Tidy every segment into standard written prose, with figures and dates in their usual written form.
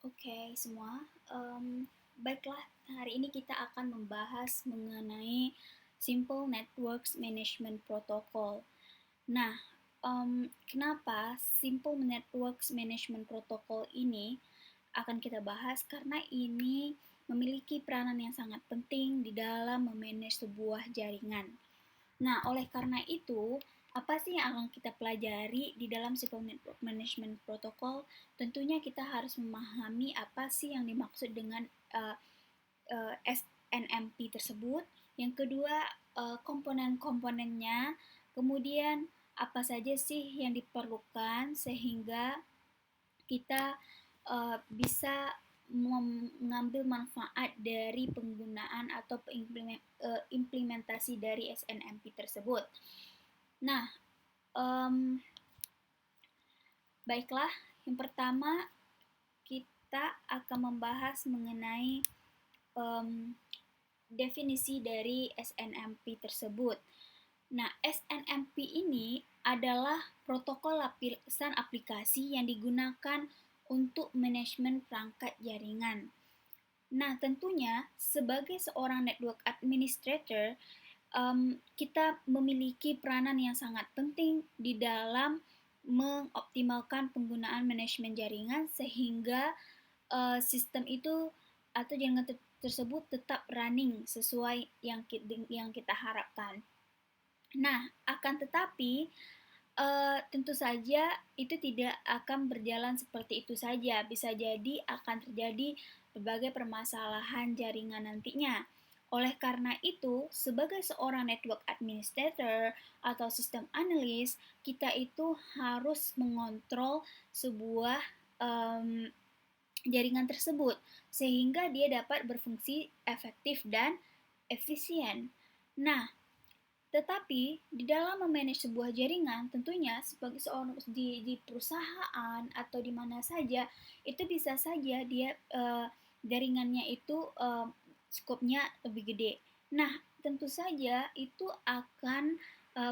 Oke, semua. Baiklah, hari ini kita akan membahas mengenai Simple Networks Management Protocol. Nah, kenapa Simple Networks Management Protocol ini akan kita bahas? Karena ini memiliki peranan yang sangat penting di dalam memanage sebuah jaringan. Nah, oleh karena itu, apa sih yang akan kita pelajari di dalam Simple Network Management Protocol? Tentunya kita harus memahami apa sih yang dimaksud dengan SNMP tersebut. Yang kedua, komponen-komponennya. Kemudian, apa saja sih yang diperlukan sehingga kita bisa mengambil manfaat dari penggunaan atau implementasi dari SNMP tersebut. Nah, baiklah, yang pertama kita akan membahas mengenai definisi dari SNMP tersebut. Nah, SNMP ini adalah protokol lapisan aplikasi yang digunakan untuk manajemen perangkat jaringan. Nah, tentunya sebagai seorang network administrator, kita memiliki peranan yang sangat penting di dalam mengoptimalkan penggunaan manajemen jaringan sehingga sistem itu atau jaringan tersebut tetap running sesuai yang kita harapkan. Nah, akan tetapi tentu saja itu tidak akan berjalan seperti itu saja. Bisa jadi akan terjadi berbagai permasalahan jaringan nantinya. Oleh karena itu, sebagai seorang network administrator atau sistem analis, kita itu harus mengontrol sebuah jaringan tersebut sehingga dia dapat berfungsi efektif dan efisien. Nah, tetapi di dalam memanage sebuah jaringan, tentunya sebagai seorang di perusahaan atau di mana saja, itu bisa saja dia jaringannya itu skopnya lebih gede. Nah, tentu saja itu akan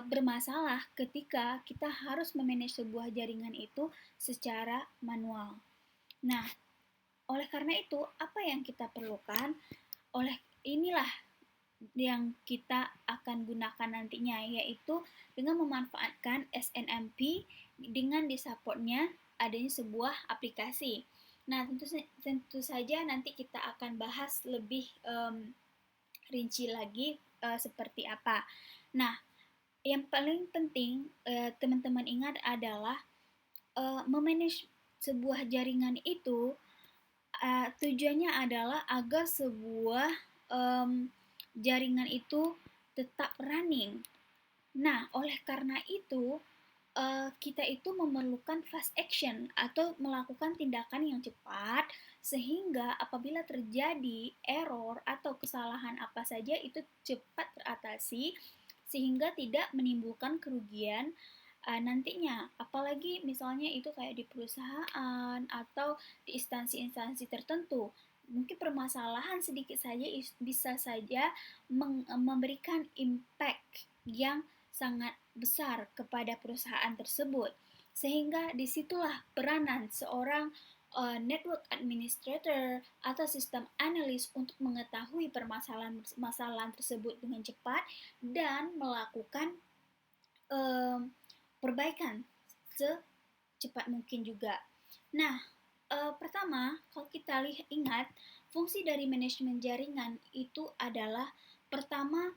bermasalah ketika kita harus memanage sebuah jaringan itu secara manual. Nah, oleh karena itu, apa yang kita perlukan? Oleh inilah yang kita akan gunakan nantinya, yaitu dengan memanfaatkan SNMP dengan disupportnya adanya sebuah aplikasi. Nah, tentu saja nanti kita akan bahas lebih rinci lagi seperti apa. Nah, yang paling penting teman-teman ingat adalah memanage sebuah jaringan itu tujuannya adalah agar sebuah jaringan itu tetap running. Nah, oleh karena itu, kita itu memerlukan fast action atau melakukan tindakan yang cepat sehingga apabila terjadi error atau kesalahan apa saja itu cepat teratasi sehingga tidak menimbulkan kerugian nantinya. Apalagi misalnya itu kayak di perusahaan atau di instansi-instansi tertentu. Mungkin permasalahan sedikit saja bisa saja memberikan impact yang sangat besar kepada perusahaan tersebut. Sehingga disitulah peranan seorang network administrator atau sistem analis untuk mengetahui permasalahan tersebut dengan cepat dan melakukan perbaikan secepat mungkin juga. Nah, pertama, kalau kita ingat, fungsi dari manajemen jaringan itu adalah pertama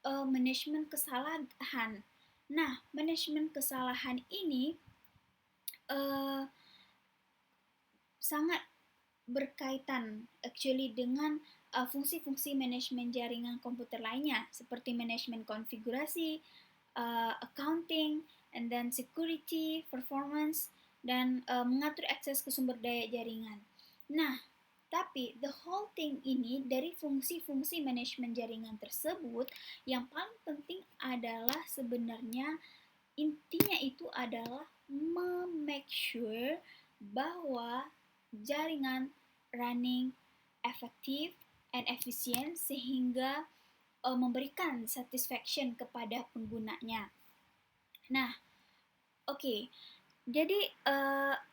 manajemen kesalahan. Nah, manajemen kesalahan ini sangat berkaitan actually dengan fungsi-fungsi manajemen jaringan komputer lainnya seperti manajemen konfigurasi, accounting, and then security, performance, dan mengatur akses ke sumber daya jaringan. Nah, tapi the whole thing ini dari fungsi-fungsi manajemen jaringan tersebut yang paling penting adalah sebenarnya intinya itu adalah make sure bahwa jaringan running efektif and efisien sehingga memberikan satisfaction kepada penggunanya. Nah, oke. Jadi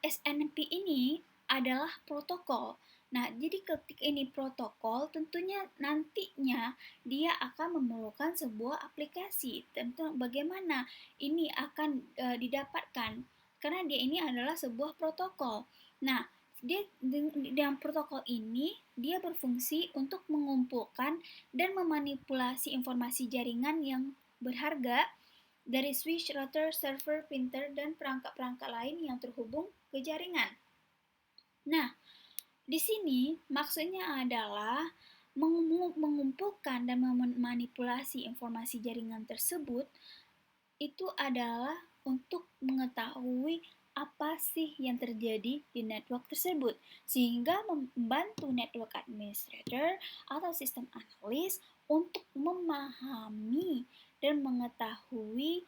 SNMP ini adalah protokol. Nah, jadi ketika ini protokol, tentunya nantinya dia akan memerlukan sebuah aplikasi. Tentu bagaimana ini akan didapatkan, karena dia ini adalah sebuah protokol. Nah, dia dengan protokol ini dia berfungsi untuk mengumpulkan dan memanipulasi informasi jaringan yang berharga dari switch, router, server, printer, dan perangkat-perangkat lain yang terhubung ke jaringan. Nah, di sini maksudnya adalah mengumpulkan dan memanipulasi informasi jaringan tersebut itu adalah untuk mengetahui apa sih yang terjadi di network tersebut, sehingga membantu network administrator atau sistem analis untuk memahami dan mengetahui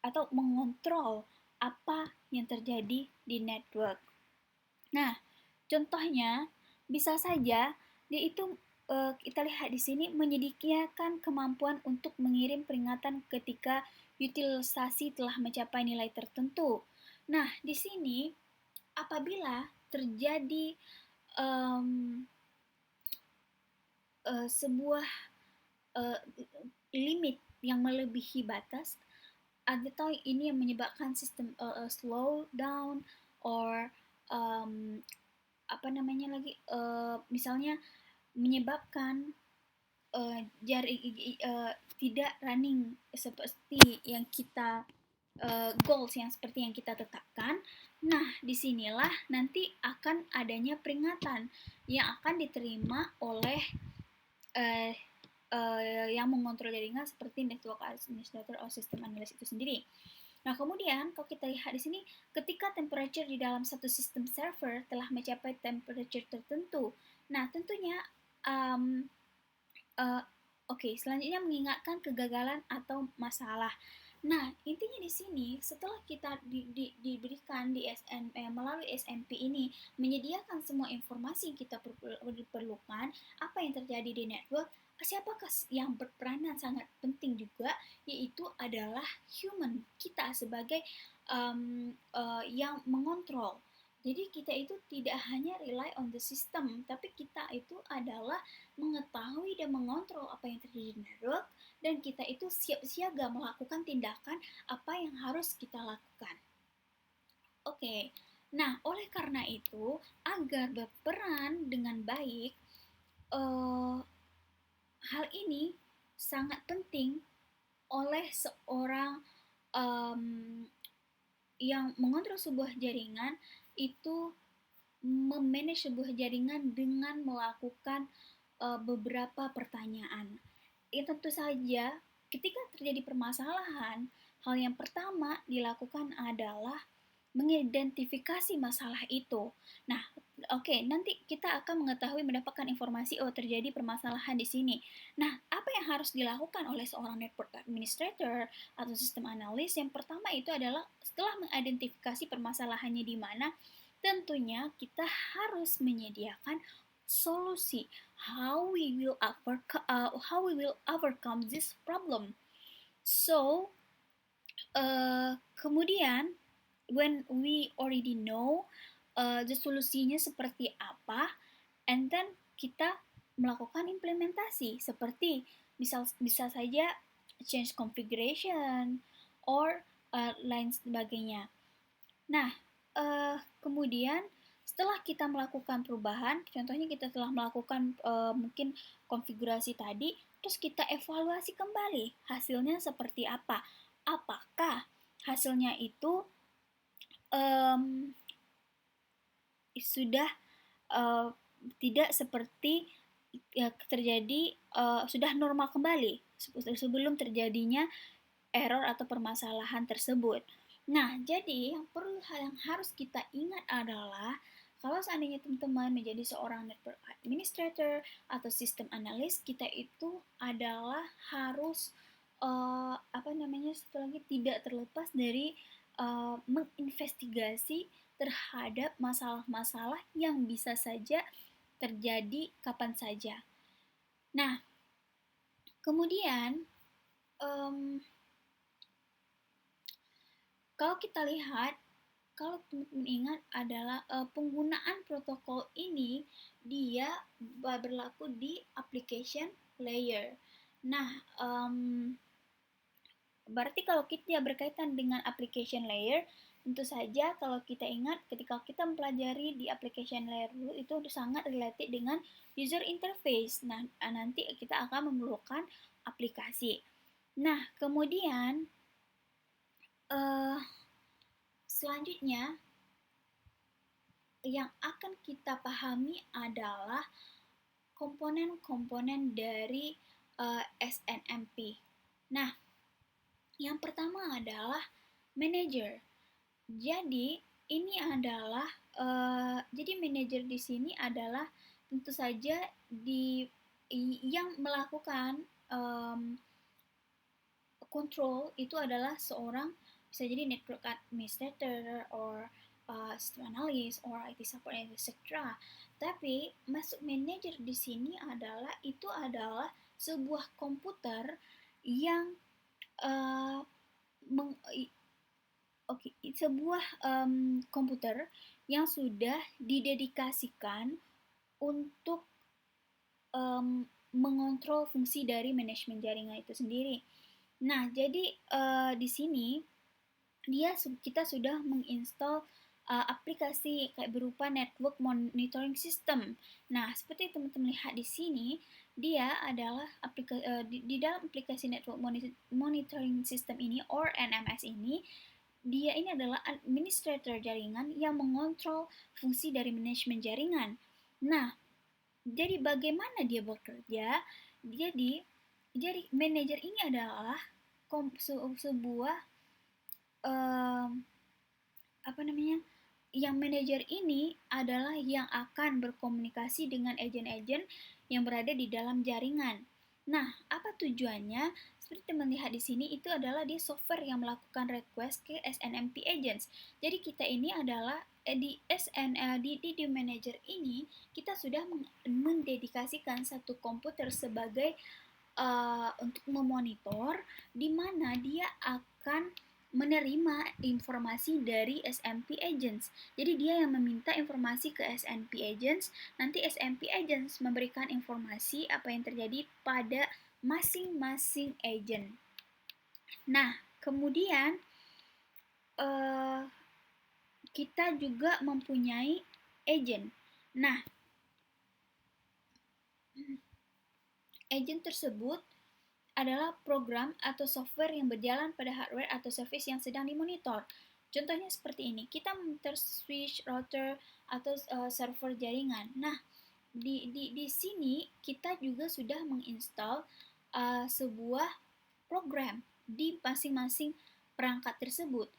atau mengontrol apa yang terjadi di network. Nah, contohnya bisa saja dia itu kita lihat di sini menyediakan kemampuan untuk mengirim peringatan ketika utilisasi telah mencapai nilai tertentu. Nah, di sini apabila terjadi sebuah limit yang melebihi batas, atau ini yang menyebabkan sistem slow down or misalnya menyebabkan tidak running seperti yang kita goals yang seperti yang kita tetapkan. Nah, disinilah nanti akan adanya peringatan yang akan diterima oleh yang mengontrol jaringan seperti network administrator atau sistem analis itu sendiri. Nah, kemudian kalau kita lihat di sini, ketika temperature di dalam satu sistem server telah mencapai temperature tertentu, nah tentunya selanjutnya mengingatkan kegagalan atau masalah. Nah, intinya di sini setelah kita diberikan di melalui SMP ini menyediakan semua informasi yang kita perlukan, apa yang terjadi di network, siapakah yang berperanan sangat penting juga, yaitu adalah human, kita sebagai yang mengontrol. Jadi kita itu tidak hanya rely on the system, tapi kita itu adalah mengetahui dan mengontrol apa yang terjadi di network, dan kita itu siap siaga melakukan tindakan apa yang harus kita lakukan. Oke, nah oleh karena itu agar berperan dengan baik, hal ini sangat penting oleh seorang yang mengontrol sebuah jaringan itu memanage sebuah jaringan dengan melakukan beberapa pertanyaan. Ya tentu saja ketika terjadi permasalahan, hal yang pertama dilakukan adalah mengidentifikasi masalah itu. Nah, nanti kita akan mendapatkan informasi terjadi permasalahan di sini. Nah, apa yang harus dilakukan oleh seorang network administrator atau sistem analis? Yang pertama itu adalah setelah mengidentifikasi permasalahannya di mana, tentunya kita harus menyediakan solusi how we will overcome this problem. So, kemudian when we already know the solusinya seperti apa, and then kita melakukan implementasi seperti bisa saja change configuration or lain sebagainya. Nah, kemudian setelah kita melakukan perubahan, contohnya kita telah melakukan mungkin konfigurasi tadi, terus kita evaluasi kembali hasilnya seperti apa. Apakah hasilnya itu sudah tidak seperti terjadi, sudah normal kembali sebelum terjadinya error atau permasalahan tersebut. Nah, jadi yang harus kita ingat adalah kalau seandainya teman-teman menjadi seorang network administrator atau sistem analis, kita itu adalah harus tidak terlepas dari menginvestigasi terhadap masalah-masalah yang bisa saja terjadi kapan saja. Nah, kemudian kalau kita lihat kalau teman-teman ingat adalah penggunaan protokol ini dia berlaku di application layer. Nah, berarti kalau kita berkaitan dengan application layer, tentu saja kalau kita ingat ketika kita mempelajari di application layer dulu itu sangat related dengan user interface. Nah, nanti kita akan memerlukan aplikasi. Nah, kemudian selanjutnya yang akan kita pahami adalah komponen-komponen dari SNMP. Nah, yang pertama adalah manager. Jadi ini adalah jadi manager di sini adalah tentu saja yang melakukan control itu adalah seorang bisa jadi network administrator or system analyst or IT support etc. Tapi masuk manager di sini adalah itu adalah sebuah komputer yang sebuah komputer yang sudah didedikasikan untuk mengontrol fungsi dari manajemen jaringan itu sendiri. Nah, jadi di sini kita sudah menginstal aplikasi kayak berupa network monitoring system. Nah, seperti teman-teman lihat di sini, dia adalah di dalam aplikasi network monitoring system ini or NMS ini, dia ini adalah administrator jaringan yang mengontrol fungsi dari manajemen jaringan. Nah, jadi bagaimana dia bekerja? Jadi manajer ini adalah sebuah yang manajer ini adalah yang akan berkomunikasi dengan agen-agen yang berada di dalam jaringan. Nah, apa tujuannya? Seperti teman lihat di sini itu adalah dia software yang melakukan request ke SNMP agents. Jadi kita ini adalah di manager ini kita sudah mendedikasikan satu komputer sebagai untuk memonitor di mana dia akan menerima informasi dari SNMP agents. Jadi dia yang meminta informasi ke SNMP agents, nanti SNMP agents memberikan informasi apa yang terjadi pada masing-masing agent. Nah, kemudian kita juga mempunyai agent. Nah, agent tersebut adalah program atau software yang berjalan pada hardware atau service yang sedang dimonitor. Contohnya seperti ini, kita monitor switch, router, atau server jaringan. Nah, di sini kita juga sudah menginstal sebuah program di masing-masing perangkat tersebut.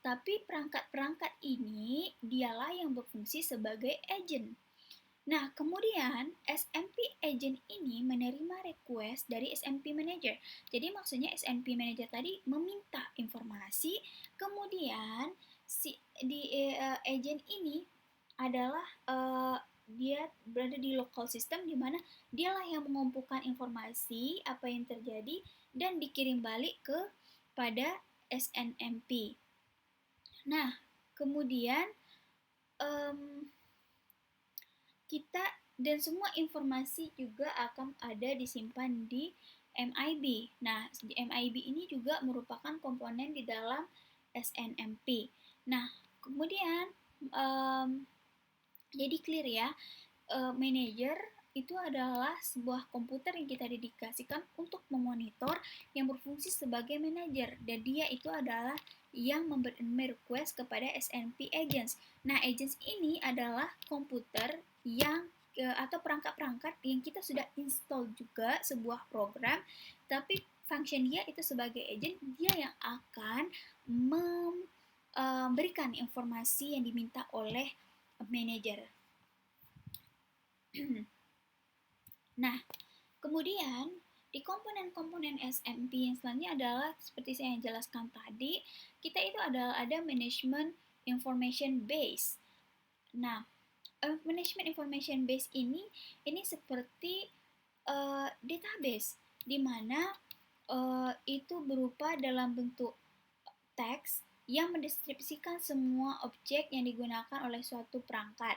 Tapi perangkat-perangkat ini dialah yang berfungsi sebagai agent. Nah, kemudian SNMP agent ini menerima request dari SNMP manager. Jadi maksudnya SNMP manager tadi meminta informasi, kemudian agent ini adalah dia berada di local system di mana dialah yang mengumpulkan informasi apa yang terjadi dan dikirim balik pada SNMP. Nah, kemudian kita dan semua informasi juga akan ada disimpan di MIB. Nah, MIB ini juga merupakan komponen di dalam SNMP. Nah, kemudian jadi clear ya, manager itu adalah sebuah komputer yang kita dedikasikan untuk memonitor yang berfungsi sebagai manajer, dan dia itu adalah yang memberi request kepada SNMP agents. Nah, agents ini adalah komputer yang atau perangkat-perangkat yang kita sudah install juga sebuah program, tapi function dia itu sebagai agent, dia yang akan memberikan informasi yang diminta oleh manager. Nah, kemudian di komponen-komponen SMP yang selanjutnya adalah seperti saya jelaskan tadi, kita itu ada management information base. Nah, management information base ini seperti database di mana itu berupa dalam bentuk teks yang mendeskripsikan semua objek yang digunakan oleh suatu perangkat.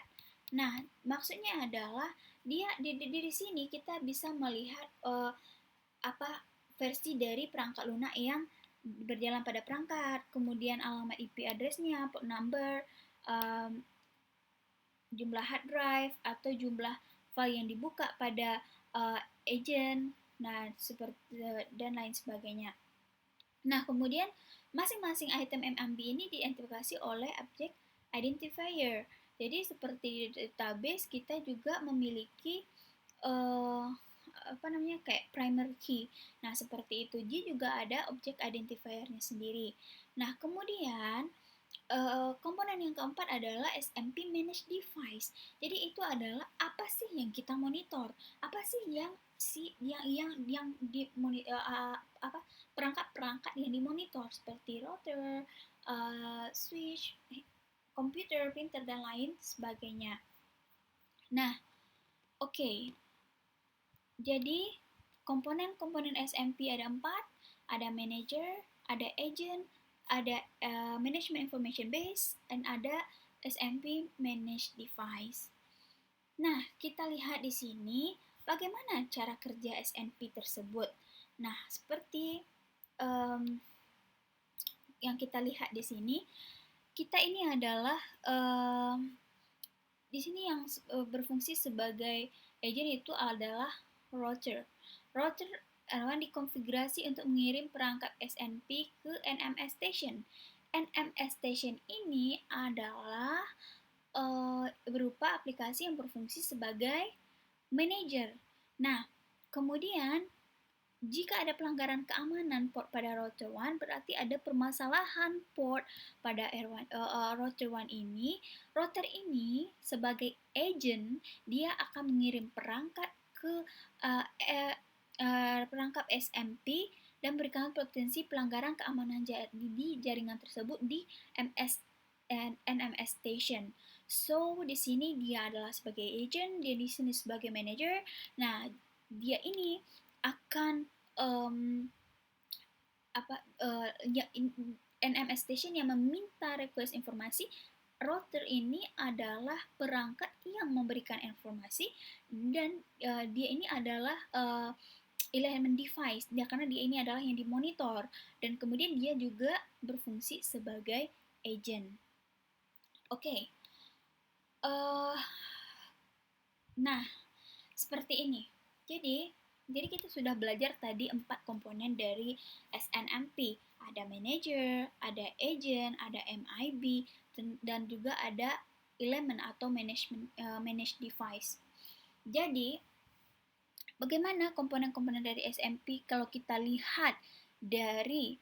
Nah, maksudnya adalah di sini kita bisa melihat versi dari perangkat lunak yang berjalan pada perangkat, kemudian alamat IP address-nya, port number, jumlah hard drive atau jumlah file yang dibuka pada agent, nah seperti dan lain sebagainya. Nah, kemudian masing-masing item MMB ini diidentifikasi oleh objek identifier. Jadi seperti di database kita juga memiliki kayak primary key. Nah, seperti itu. Dia juga ada objek identifiernya sendiri. Nah, kemudian komponen yang keempat adalah SMP Manage Device. Jadi itu adalah apa sih yang kita monitor? Apa sih yang perangkat-perangkat yang dimonitor seperti router, switch, komputer, printer dan lain sebagainya. Nah, oke. Jadi komponen-komponen SMP ada 4, ada manager, ada agent, ada management information base, dan ada SMP manage device. Nah, kita lihat di sini bagaimana cara kerja SNP tersebut. Nah, seperti yang kita lihat di sini, kita ini adalah di sini yang berfungsi sebagai agent itu adalah router. Router adalah dikonfigurasi untuk mengirim perangkat SNP ke NMS station. NMS station ini adalah berupa aplikasi yang berfungsi sebagai manager. Nah, kemudian jika ada pelanggaran keamanan port pada router 1, berarti ada permasalahan port pada router 1 ini. Router ini sebagai agent, dia akan mengirim perangkat ke perangkap SMP dan berikan potensi pelanggaran keamanan di jaringan tersebut di NMS station. So, di sini dia adalah sebagai agent, dia di sini sebagai manager. Nah, dia ini akan NMS station yang meminta request informasi. Router ini adalah perangkat yang memberikan informasi dan dia ini adalah element device dia, karena dia ini adalah yang dimonitor dan kemudian dia juga berfungsi sebagai agent. Oke. Nah, seperti ini. Jadi kita sudah belajar tadi 4 komponen dari SNMP. Ada manager, ada agent, ada MIB, dan juga ada element atau manage device. Jadi, bagaimana komponen-komponen dari SMP kalau kita lihat dari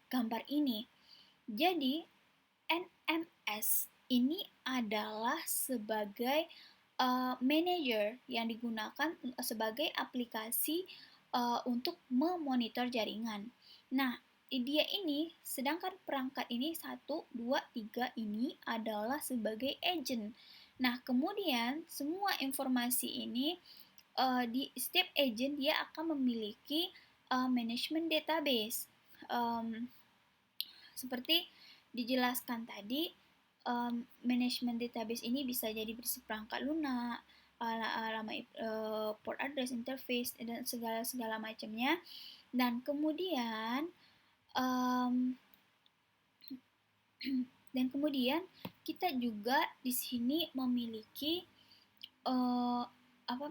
gambar ini? Jadi, NMS ini adalah sebagai manager yang digunakan sebagai aplikasi untuk memonitor jaringan. Nah, dia ini, sedangkan perangkat ini 1, 2, 3 ini adalah sebagai agent. Nah, kemudian semua informasi ini di setiap agent dia akan memiliki management database. Seperti dijelaskan tadi, management database ini bisa jadi berisi perangkat lunak, alamat port address, interface, dan segala macamnya. Dan kemudian kita juga di sini memiliki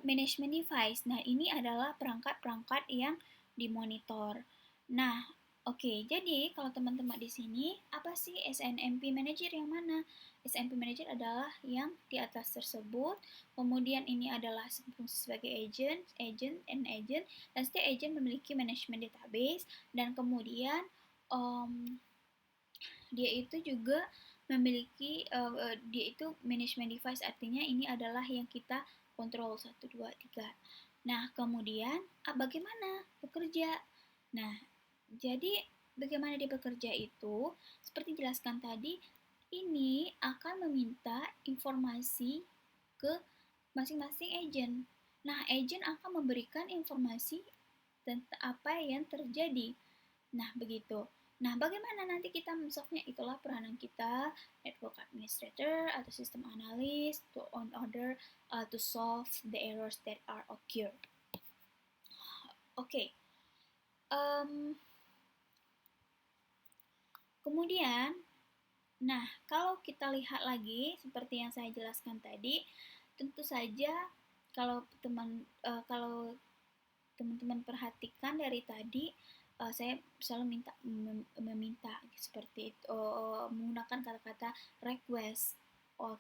management device. Nah, ini adalah perangkat-perangkat yang dimonitor. Nah, oke, jadi kalau teman-teman di sini, apa sih SNMP Manager yang mana? SNMP Manager adalah yang di atas tersebut, kemudian ini adalah fungsi sebagai agent, dan setiap agent memiliki management database, dan kemudian dia itu juga memiliki dia itu management device, artinya ini adalah yang kita kontrol 1, 2, 3. Nah, kemudian bagaimana bekerja? Nah, jadi bagaimana dia bekerja itu, seperti jelaskan tadi, ini akan meminta informasi ke masing-masing agent. Nah, agent akan memberikan informasi tentang apa yang terjadi. Nah, begitu. Nah, bagaimana nanti kita men-solve-nya? Itulah peranan kita, network administrator atau system analyst, on order to solve the errors that are occur. Oke. Kemudian, nah kalau kita lihat lagi seperti yang saya jelaskan tadi, tentu saja kalau teman-teman perhatikan dari tadi, saya selalu meminta seperti itu, menggunakan kata-kata request,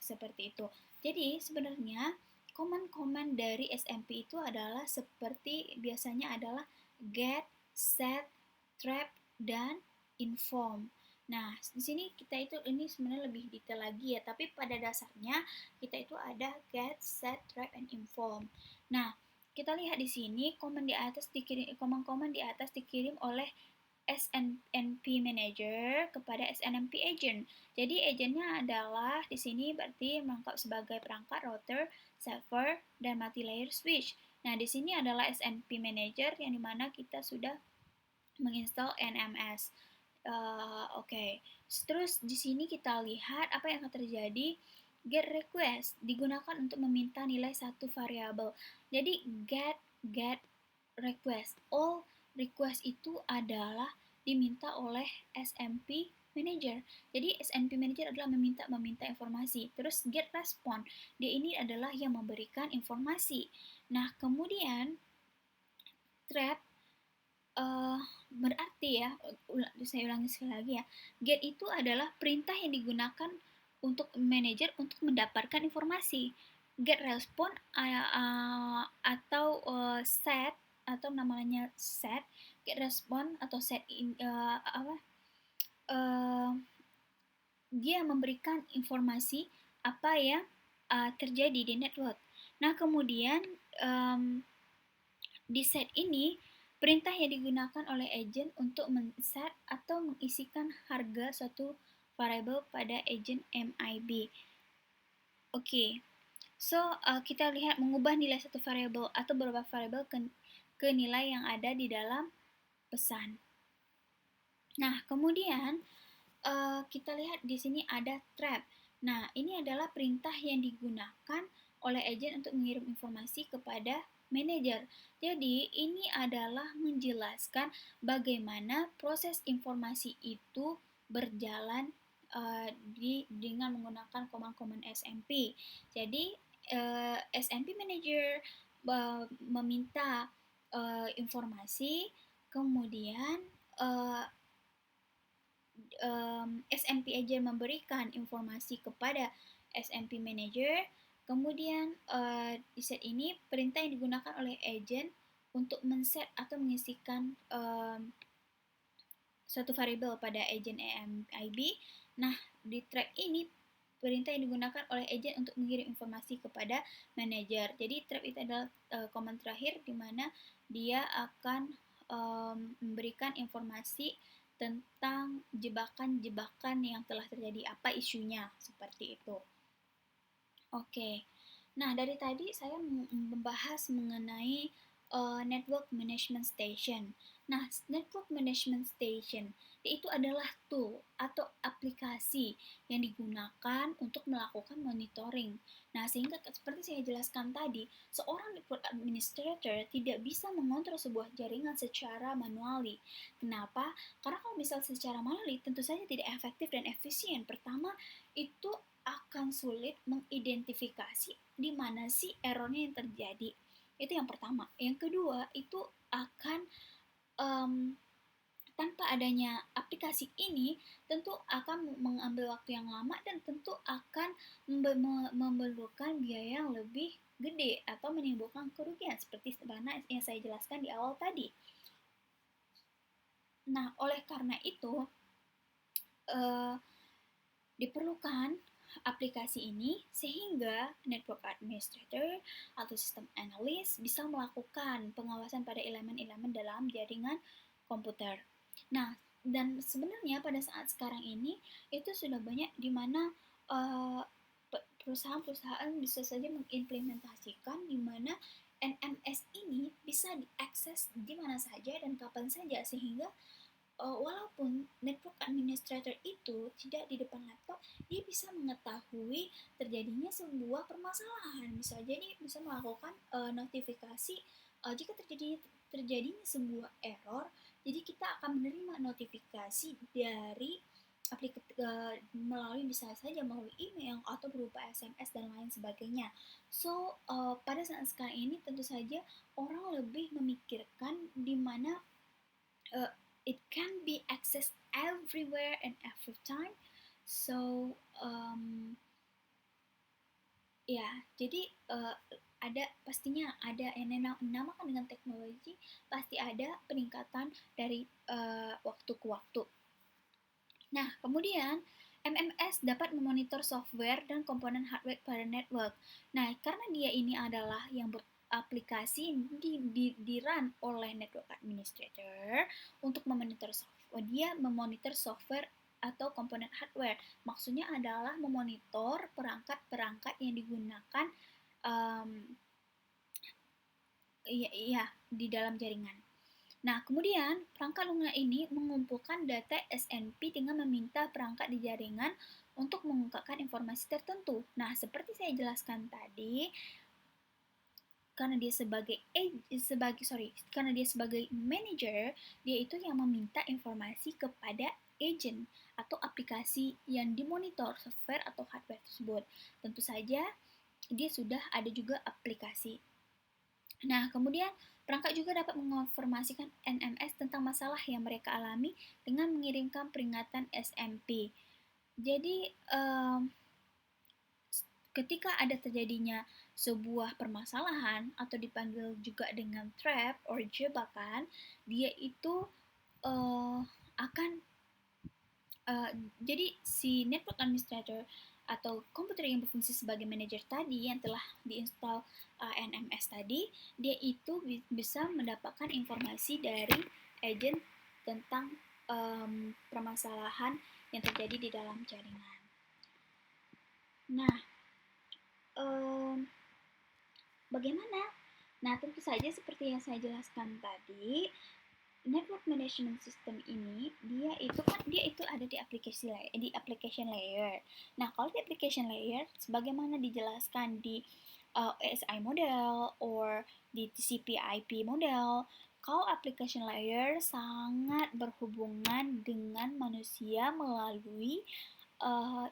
seperti itu. Jadi sebenarnya komen-komen dari SMP itu adalah seperti biasanya adalah get, set, trap, dan inform. Nah, di sini kita itu ini sebenarnya lebih detail lagi ya, tapi pada dasarnya kita itu ada get, set, trap, and inform. Nah, kita lihat di sini komen di atas dikirim oleh SNMP Manager kepada SNMP Agent. Jadi agentnya adalah di sini berarti merangkap sebagai perangkat router, server, dan multi-layer switch. Nah, di sini adalah SNMP Manager yang dimana kita sudah menginstal NMS. Oke. Terus di sini kita lihat apa yang akan terjadi. Get request digunakan untuk meminta nilai satu variabel. Jadi get request. All request itu adalah diminta oleh SMP manager. Jadi SMP manager adalah meminta informasi. Terus get response, dia ini adalah yang memberikan informasi. Nah, kemudian thread berarti ya, saya ulangi sekali lagi ya, get itu adalah perintah yang digunakan untuk manajer untuk mendapatkan informasi. Get response atau set atau namanya set, get response atau set dia memberikan informasi apa yang terjadi di network. Nah, kemudian di set ini perintah yang digunakan oleh agent untuk men-set atau mengisikan harga suatu variabel pada agent MIB. Oke. So, kita lihat mengubah nilai satu variabel atau beberapa variabel ke nilai yang ada di dalam pesan. Nah, kemudian kita lihat di sini ada trap. Nah, ini adalah perintah yang digunakan oleh agent untuk mengirim informasi kepada manajer. Jadi, ini adalah menjelaskan bagaimana proses informasi itu berjalan dengan menggunakan komen-komen SMP. Jadi, SMP manager meminta informasi, kemudian SMP agent memberikan informasi kepada SMP manager. Kemudian di set ini perintah yang digunakan oleh agent untuk men-set atau mengisikan suatu variabel pada agent MIB. Nah, di track ini perintah yang digunakan oleh agent untuk mengirim informasi kepada manajer. Jadi trap itu adalah komen terakhir di mana dia akan memberikan informasi tentang jebakan-jebakan yang telah terjadi, apa isunya, seperti itu. Oke. Nah, dari tadi saya membahas mengenai network management station. Nah, network management station itu adalah tool atau aplikasi yang digunakan untuk melakukan monitoring. Nah, sehingga seperti saya jelaskan tadi, seorang network administrator tidak bisa mengontrol sebuah jaringan secara manually. Kenapa? Karena kalau misal secara manually tentu saja tidak efektif dan efisien. Pertama, itu akan sulit mengidentifikasi di mana sih errornya yang terjadi. Itu yang pertama. Yang kedua, itu akan tanpa adanya aplikasi ini tentu akan mengambil waktu yang lama dan tentu akan memerlukan biaya yang lebih gede atau menimbulkan kerugian seperti yang saya jelaskan di awal tadi. Nah, oleh karena itu diperlukan aplikasi ini sehingga network administrator atau sistem analyst bisa melakukan pengawasan pada elemen-elemen dalam jaringan komputer. Nah, dan sebenarnya pada saat sekarang ini itu sudah banyak di mana perusahaan-perusahaan bisa saja mengimplementasikan di mana NMS ini bisa diakses di mana saja dan kapan saja, sehingga walaupun network administrator itu tidak di depan laptop, dia bisa mengetahui terjadinya sebuah permasalahan. Bisa jadi bisa melakukan notifikasi jika terjadinya sebuah error. Jadi kita akan menerima notifikasi dari melalui bisa saja melalui email atau berupa SMS dan lain sebagainya. So pada saat sekarang ini tentu saja orang lebih memikirkan di mana uh, it can be accessed everywhere and every time. So ya, jadi pastinya ada yang dinamakan dengan teknologi, pasti ada peningkatan dari waktu ke waktu. Nah, kemudian MMS dapat memonitor software dan komponen hardware pada network. Nah, karena dia ini adalah yang aplikasi di run oleh network administrator untuk memonitor software. Dia memonitor software atau komponen hardware. Maksudnya adalah memonitor perangkat-perangkat yang digunakan di dalam jaringan. Nah, kemudian perangkat lunak ini mengumpulkan data SNP dengan meminta perangkat di jaringan untuk mengungkapkan informasi tertentu. Nah, seperti saya jelaskan tadi, karena dia sebagai manager, dia itu yang meminta informasi kepada agent atau aplikasi yang dimonitor software atau hardware tersebut. Tentu saja dia sudah ada juga aplikasi. Nah, kemudian perangkat juga dapat menginformasikan NMS tentang masalah yang mereka alami dengan mengirimkan peringatan SMP. Jadi, ketika ada terjadinya sebuah permasalahan atau dipanggil juga dengan trap or jebakan, dia itu akan jadi si network administrator atau komputer yang berfungsi sebagai manajer tadi yang telah diinstal NMS tadi, dia itu bisa mendapatkan informasi dari agent tentang permasalahan yang terjadi di dalam jaringan. Nah, bagaimana? Nah, tentu saja seperti yang saya jelaskan tadi, network management system ini dia itu ada di application layer. Nah, kalau di application layer sebagaimana dijelaskan di ASI model or di TCP/IP model, kalau application layer sangat berhubungan dengan manusia melalui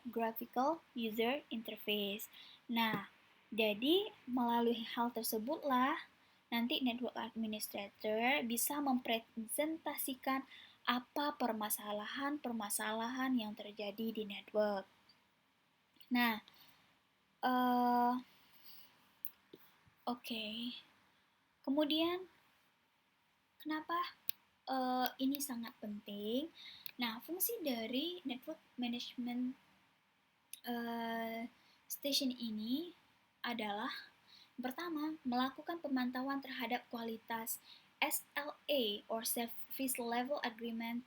graphical user interface. Nah, jadi melalui hal tersebutlah nanti network administrator bisa mempresentasikan apa permasalahan-permasalahan yang terjadi di network. Nah, oke. Kemudian, kenapa ini sangat penting? Nah, fungsi dari network management station ini adalah pertama, melakukan pemantauan terhadap kualitas SLA or Service Level Agreement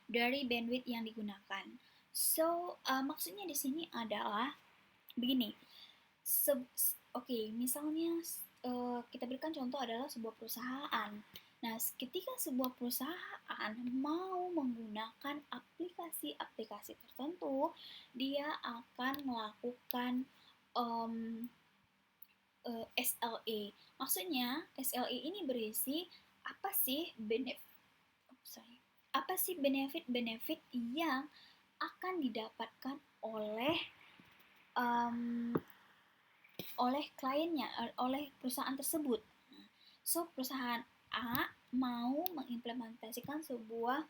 dari bandwidth yang digunakan. So, maksudnya di sini adalah begini. Misalnya kita berikan contoh adalah sebuah perusahaan. Nah, ketika sebuah perusahaan mau menggunakan aplikasi-aplikasi tertentu, dia akan melakukan SLA. Maksudnya SLA ini berisi apa sih benefit yang akan didapatkan oleh kliennya, oleh perusahaan tersebut. So, perusahaan A mau mengimplementasikan sebuah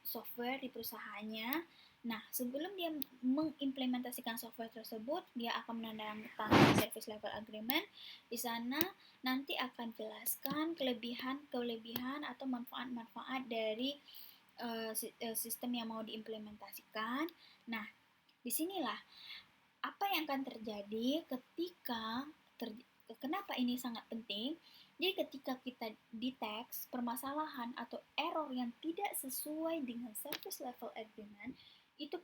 software di perusahaannya. Nah, sebelum dia mengimplementasikan software tersebut, dia akan menandatangani service level agreement. Di sana nanti akan jelaskan kelebihan atau manfaat-manfaat dari sistem yang mau diimplementasikan. Nah, disinilah apa yang akan terjadi ketika kenapa ini sangat penting. Jadi ketika kita detect permasalahan atau error yang tidak sesuai dengan service level agreement, itu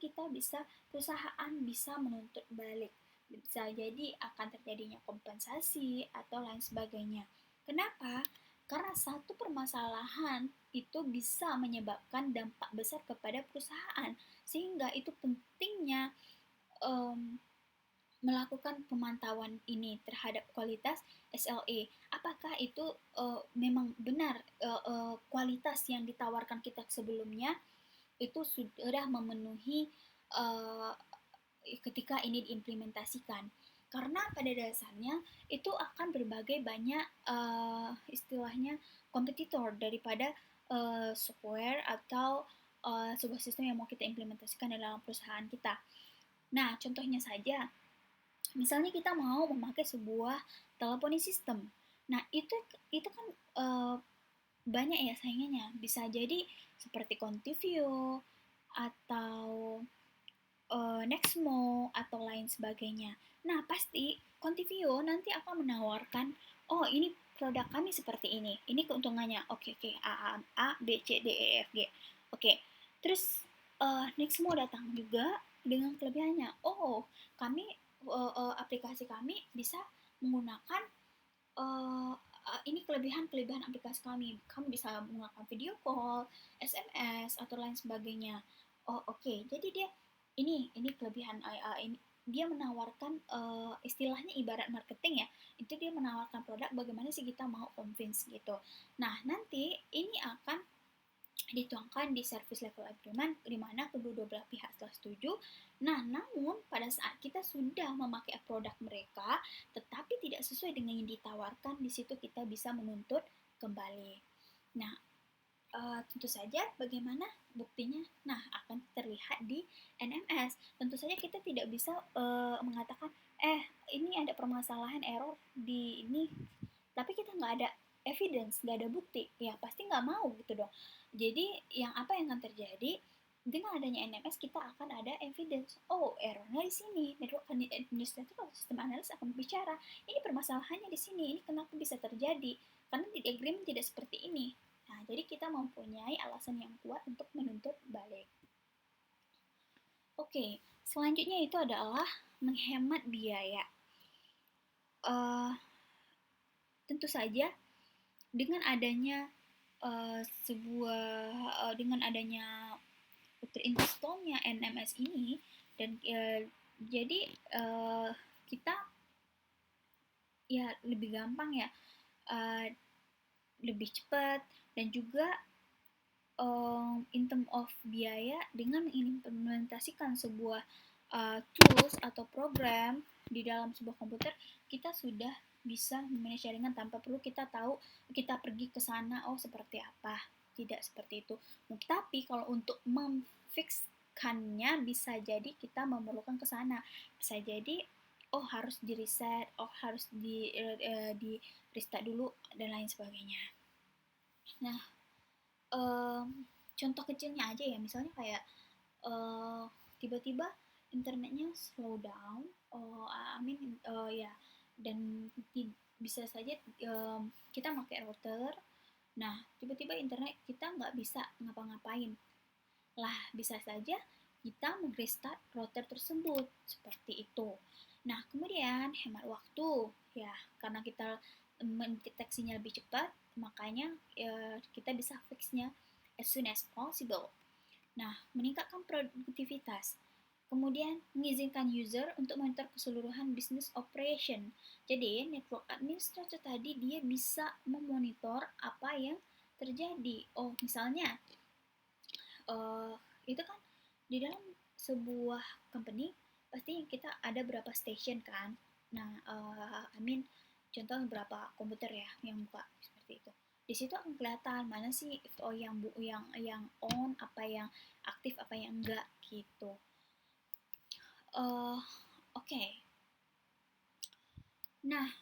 perusahaan bisa menuntut balik. Bisa jadi akan terjadinya kompensasi atau lain sebagainya. Kenapa? Karena satu permasalahan itu bisa menyebabkan dampak besar kepada perusahaan, sehingga itu pentingnya um, melakukan pemantauan ini terhadap kualitas SLA. Apakah itu memang benar kualitas yang ditawarkan kita sebelumnya itu sudah memenuhi uh, ketika ini diimplementasikan. Karena pada dasarnya itu akan berbagai banyak istilahnya kompetitor daripada software atau sebuah sistem yang mau kita implementasikan dalam perusahaan kita. Nah, contohnya saja, misalnya kita mau memakai sebuah teleponi sistem. Nah, itu kan banyak ya saingannya. Bisa jadi seperti Contivio atau Nexmo atau lain sebagainya. Nah, pasti Contivio nanti akan menawarkan, oh ini produk kami seperti ini keuntungannya. Oke, oke, A, B, C, D, E, F, G. Oke, terus Nexmo datang juga dengan kelebihannya. Oh, kami aplikasi kami bisa menggunakan uh, ini kelebihan aplikasi kami. Kamu bisa menggunakan video call, SMS atau lain sebagainya. Oh, oke. Jadi dia ini kelebihan ini dia menawarkan istilahnya ibarat marketing ya. Itu dia menawarkan produk bagaimana sih kita mau convince gitu. Nah, nanti ini akan dituangkan di service level agreement di mana kedua belah pihak telah setuju. Nah, namun pada saat kita sudah memakai produk mereka tetapi tidak sesuai dengan yang ditawarkan, di situ kita bisa menuntut kembali. Nah, tentu saja bagaimana buktinya? Nah, akan terlihat di NMS. Tentu saja kita tidak bisa mengatakan, ini ada permasalahan error di ini, tapi kita nggak ada evidence, nggak ada bukti, ya pasti nggak mau gitu dong. Jadi apa yang akan terjadi dengan adanya NMS, kita akan ada evidence. Oh, errornya di sini. Network administrator atau sistem analis akan berbicara, ini permasalahannya di sini, ini kenapa bisa terjadi, karena di agreement tidak seperti ini. Nah, jadi kita mempunyai alasan yang kuat untuk menuntut balik. Oke, selanjutnya itu adalah menghemat biaya. Tentu saja dengan adanya dengan adanya terinstallnya NMS ini dan jadi kita ya lebih gampang ya, lebih cepat, dan juga in term of biaya dengan mengimplementasikan sebuah tools atau program di dalam sebuah komputer, kita sudah bisa memanage jaringan tanpa perlu kita tahu kita pergi ke sana, oh seperti apa. Tidak seperti itu. Tapi kalau untuk memfixkannya bisa jadi kita memerlukan ke sana. Bisa jadi oh harus di reset, oh harus di restart dulu dan lain sebagainya. Nah, contoh kecilnya aja ya, misalnya kayak tiba-tiba internetnya slow down, ya, dan bisa saja kita pakai router, nah tiba-tiba internet kita nggak bisa ngapa-ngapain, lah bisa saja kita restart router tersebut seperti itu. Nah, kemudian hemat waktu ya, karena kita mendeteksinya lebih cepat, makanya kita bisa fixnya as soon as possible. Nah, meningkatkan produktivitas. Kemudian, mengizinkan user untuk monitor keseluruhan business operation. Jadi, network administrator tadi dia bisa memonitor apa yang terjadi. Oh, misalnya, itu kan di dalam sebuah company pasti kita ada berapa station kan. Nah, contoh berapa komputer ya yang buka seperti itu. Di situ akan kelihatan mana sih yang on, apa yang aktif, apa yang enggak gitu. Oke. Nah,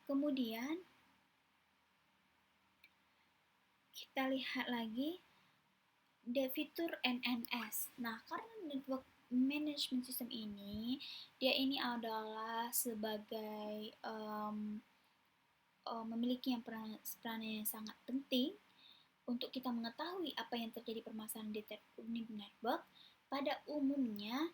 kemudian kita lihat lagi fitur NMS. Nah, karena network management system ini, dia ini adalah sebagai memiliki peran yang sangat penting untuk kita mengetahui apa yang terjadi permasalahan di network. Pada umumnya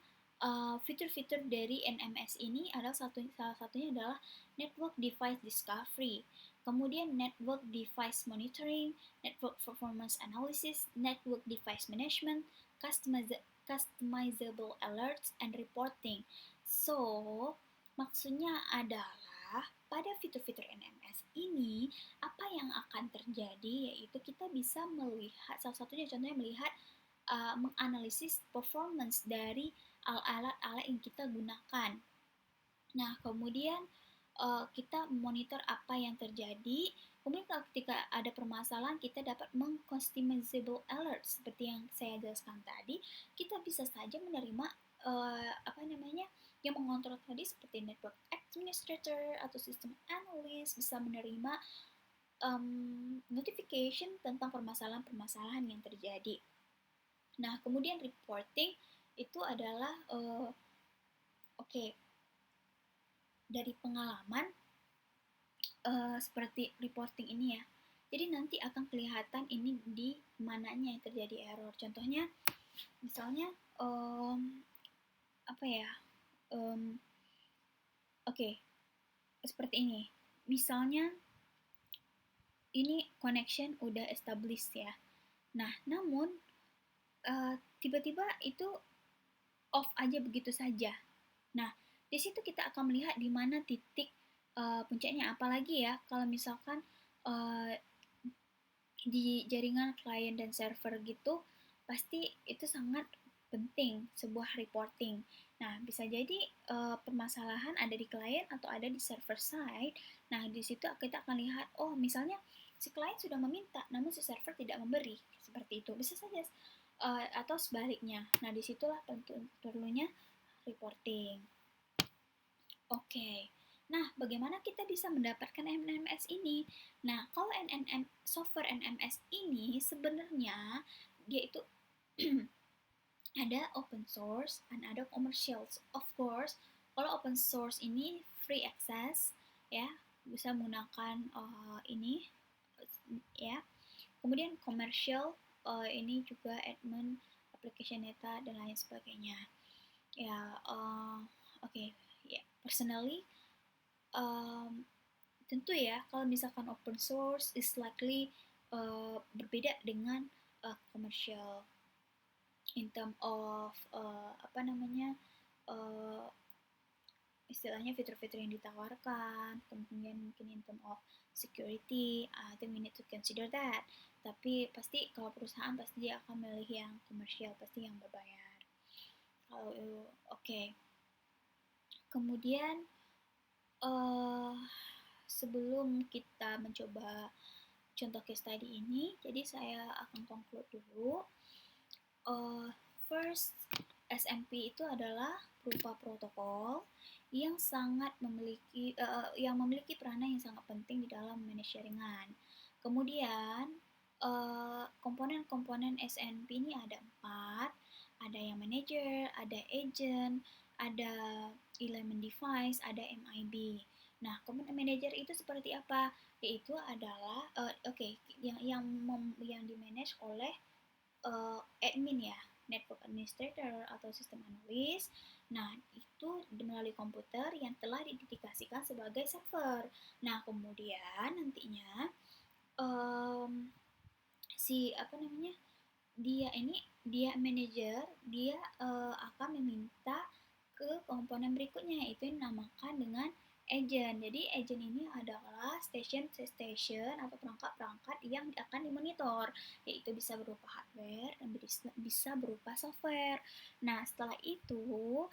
fitur-fitur dari NMS ini adalah salah satunya adalah Network Device Discovery, kemudian Network Device Monitoring, Network Performance Analysis, Network Device Management, Customizable Alerts, and Reporting. So, maksudnya adalah pada fitur-fitur NMS ini, apa yang akan terjadi yaitu kita bisa melihat, salah satunya contohnya melihat menganalisis performance dari alat-alat yang kita gunakan. Nah, kemudian kita monitor apa yang terjadi. Kemudian kalau ketika ada permasalahan, kita dapat meng-customizable alert seperti yang saya jelaskan tadi. Kita bisa saja menerima yang mengontrol tadi seperti network administrator atau system analyst bisa menerima notification tentang permasalahan-permasalahan yang terjadi. Nah, kemudian reporting itu adalah dari pengalaman seperti reporting ini ya. Jadi nanti akan kelihatan ini di mananya yang terjadi error. Contohnya, misalnya seperti ini. Misalnya ini connection udah established ya. Nah, namun tiba-tiba itu off aja begitu saja. Nah, di situ kita akan melihat di mana titik puncaknya. Apalagi ya kalau misalkan di jaringan klien dan server gitu, pasti itu sangat penting sebuah reporting. Nah, bisa jadi permasalahan ada di klien atau ada di server side. Nah, di situ kita akan lihat, oh misalnya si klien sudah meminta, namun si server tidak memberi, seperti itu. Bisa saja atau sebaliknya. Nah, disitulah perlunya reporting. Oke. Nah, bagaimana kita bisa mendapatkan NMS ini? Nah, kalau software NMS ini sebenarnya dia itu ada open source dan ada commercial. Of course, kalau open source ini free access ya, bisa menggunakan ini ya. Kemudian commercial ini juga admin, application data dan lain sebagainya. Ya, ya, personally tentu ya kalau misalkan open source is likely berbeda dengan commercial in term of istilahnya fitur-fitur yang ditawarkan, kemudian mungkin in term of security, I think we need to consider that. Tapi pasti kalau perusahaan pasti dia akan memilih yang komersial, pasti yang berbayar. Kalau kemudian sebelum kita mencoba contoh case study ini, jadi saya akan conclude dulu. First, SMP itu adalah berupa protokol yang memiliki peranan yang sangat penting di dalam manage jaringan. Kemudian komponen-komponen SMP ini ada 4, ada yang manager, ada agent, ada element device, ada MIB. Nah, komponen manager itu seperti apa? Yaitu adalah yang di-manage oleh admin ya, network administrator atau system analyst. Nah, itu melalui komputer yang telah diidentifikasikan sebagai server. Nah, kemudian nantinya dia manajer, dia akan meminta ke komponen berikutnya, yaitu yang dinamakan dengan agent. Jadi agent ini adalah station atau perangkat-perangkat yang akan dimonitor, yaitu bisa berupa hardware dan bisa berupa software. Nah, setelah itu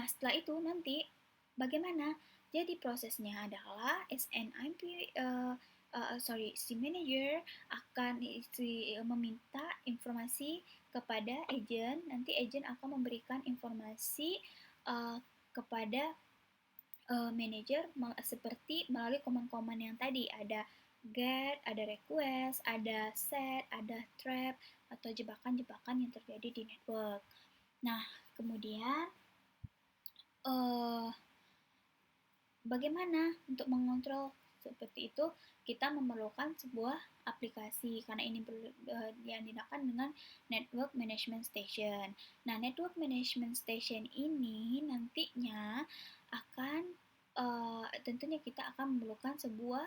setelah itu nanti bagaimana? Jadi prosesnya adalah si manager akan meminta informasi kepada agent. Nanti agent akan memberikan informasi kepada manager seperti melalui command-command yang tadi, ada get, ada request, ada set, ada trap atau jebakan-jebakan yang terjadi di network. Nah, kemudian bagaimana untuk mengontrol seperti itu kita memerlukan sebuah aplikasi karena ini yang dinamakan dengan Network Management Station. Nah, Network Management Station ini nantinya akan tentunya kita akan memerlukan sebuah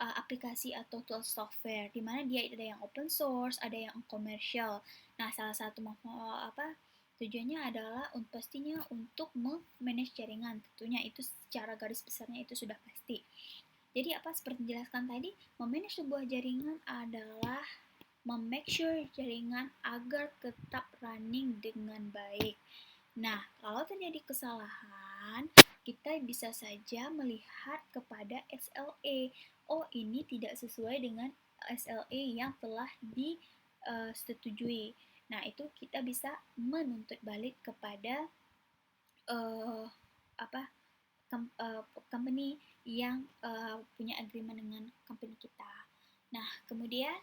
aplikasi atau tools software di mana dia ada yang open source, ada yang komersial. Nah, salah satu tujuannya adalah pastinya untuk memanage jaringan. Tentunya itu secara garis besarnya itu sudah pasti. Jadi seperti dijelaskan tadi, memanage sebuah jaringan adalah memake sure jaringan agar tetap running dengan baik. Nah, kalau terjadi kesalahan, kita bisa saja melihat kepada SLA. Oh, ini tidak sesuai dengan SLA yang telah disetujui. Nah, itu kita bisa menuntut balik kepada company yang punya agreement dengan company kita. Nah, kemudian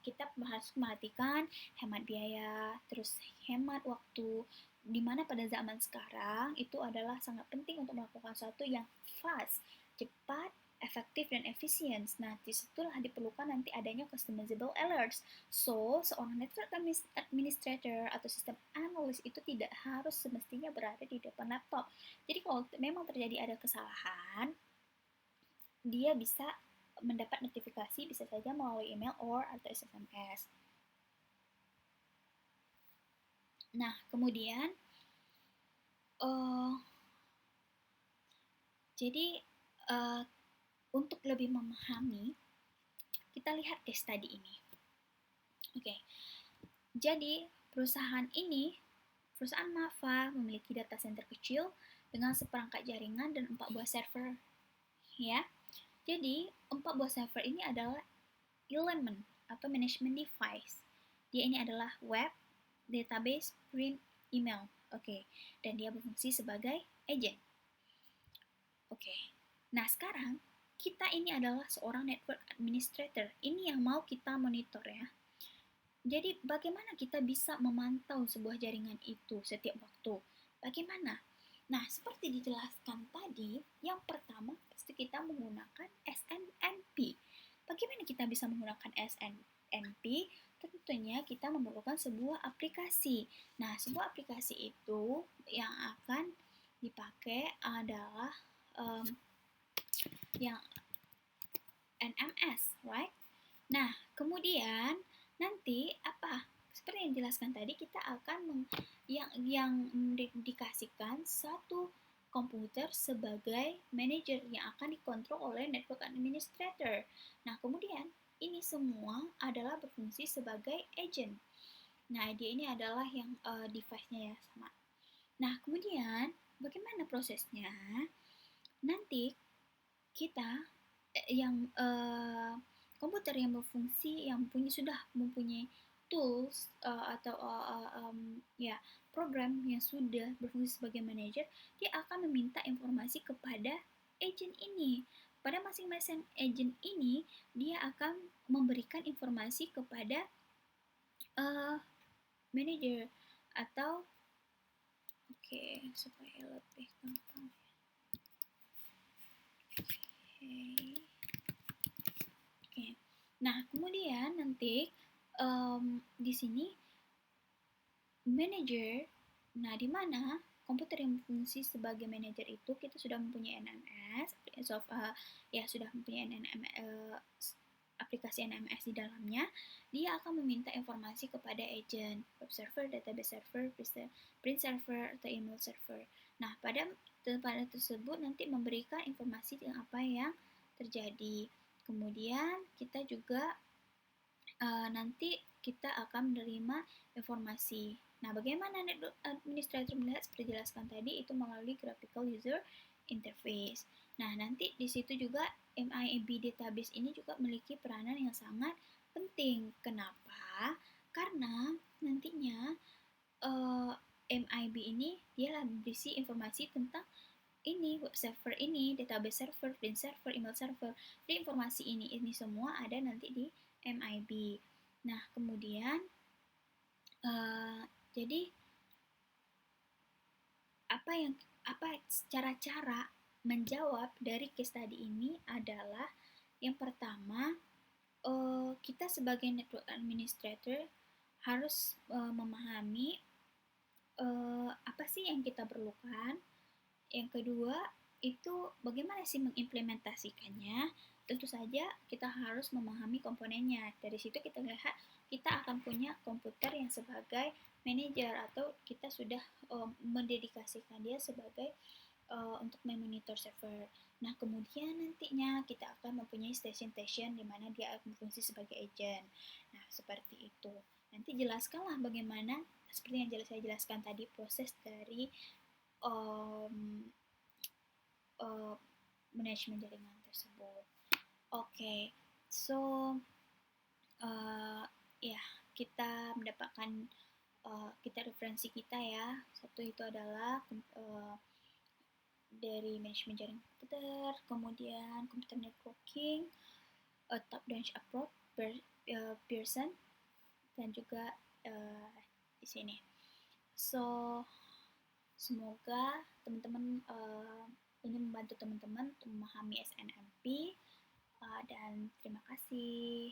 kita harus memperhatikan hemat biaya, terus hemat waktu, dimana pada zaman sekarang itu adalah sangat penting untuk melakukan sesuatu yang fast, cepat, efektif, dan efisien. Nah, disitulah diperlukan nanti adanya customizable alerts. So, seorang network administrator atau sistem analis itu tidak harus semestinya berada di depan laptop. Jadi kalau memang terjadi ada kesalahan, dia bisa mendapat notifikasi bisa saja melalui email atau SMS. Nah, kemudian jadi untuk lebih memahami, kita lihat case study ini. Oke. Jadi, perusahaan MAVA memiliki data center kecil dengan seperangkat jaringan dan 4 buah server. Ya. Jadi, 4 buah server ini adalah element atau management device. Dia ini adalah web, database, print, email. Oke. Dan dia berfungsi sebagai agent. Oke. Nah, sekarang kita ini adalah seorang network administrator. Ini yang mau kita monitor ya. Jadi, bagaimana kita bisa memantau sebuah jaringan itu setiap waktu? Bagaimana? Nah, seperti dijelaskan tadi, yang pertama pasti kita menggunakan SNMP. Bagaimana kita bisa menggunakan SNMP? Tentunya kita memerlukan sebuah aplikasi. Nah, sebuah aplikasi itu yang akan dipakai adalah yang NMS, right? Nah, kemudian nanti seperti yang dijelaskan tadi, kita akan yang mendedikasikan satu komputer sebagai manager yang akan dikontrol oleh network administrator. Nah, kemudian ini semua adalah berfungsi sebagai agent. Nah, dia ini adalah yang device-nya ya sama. Nah, kemudian bagaimana prosesnya? Nanti kita yang komputer yang berfungsi yang sudah mempunyai tools atau program yang sudah berfungsi sebagai manager, dia akan meminta informasi kepada agent ini. Pada masing-masing agent ini, dia akan memberikan informasi kepada manager atau supaya lebih gampang. Nah, kemudian nanti di sini manager, nah di mana komputer yang berfungsi sebagai manager itu kita sudah mempunyai NMS, sudah mempunyai aplikasi NMS di dalamnya. Dia akan meminta informasi kepada agent, web server, database server, print server, atau email server. Nah, pada tersebut nanti memberikan informasi tentang apa yang terjadi. Kemudian kita juga nanti kita akan menerima informasi. Nah, bagaimana network administrator melihat seperti dijelaskan tadi itu melalui graphical user interface. Nah, nanti di situ juga MIB database ini juga memiliki peranan yang sangat penting. Kenapa? Karena nantinya MIB ini dia berisi informasi tentang ini web server ini, database server, print server, email server. Jadi informasi ini semua ada nanti di MIB. Nah, kemudian jadi cara-cara menjawab dari case study ini adalah yang pertama, kita sebagai network administrator harus memahami apa sih yang kita perlukan. Yang kedua, itu bagaimana sih mengimplementasikannya. Tentu saja kita harus memahami komponennya. Dari situ kita lihat kita akan punya komputer yang sebagai manajer, atau kita sudah mendedikasikan dia sebagai untuk memonitor server. Nah, kemudian nantinya kita akan mempunyai station-station di mana dia akan berfungsi sebagai agent. Nah, seperti itu. Nanti jelaskanlah bagaimana, seperti yang saya jelaskan tadi, proses dari um, manajemen jaringan tersebut. Oke, so ya kita mendapatkan kita referensi kita ya. Satu itu adalah dari manajemen jaringan komputer, kemudian komputer networking, top-down approach, Pearson, dan juga di sini. So, semoga teman-teman ini membantu teman-teman untuk memahami SNMP, dan terima kasih.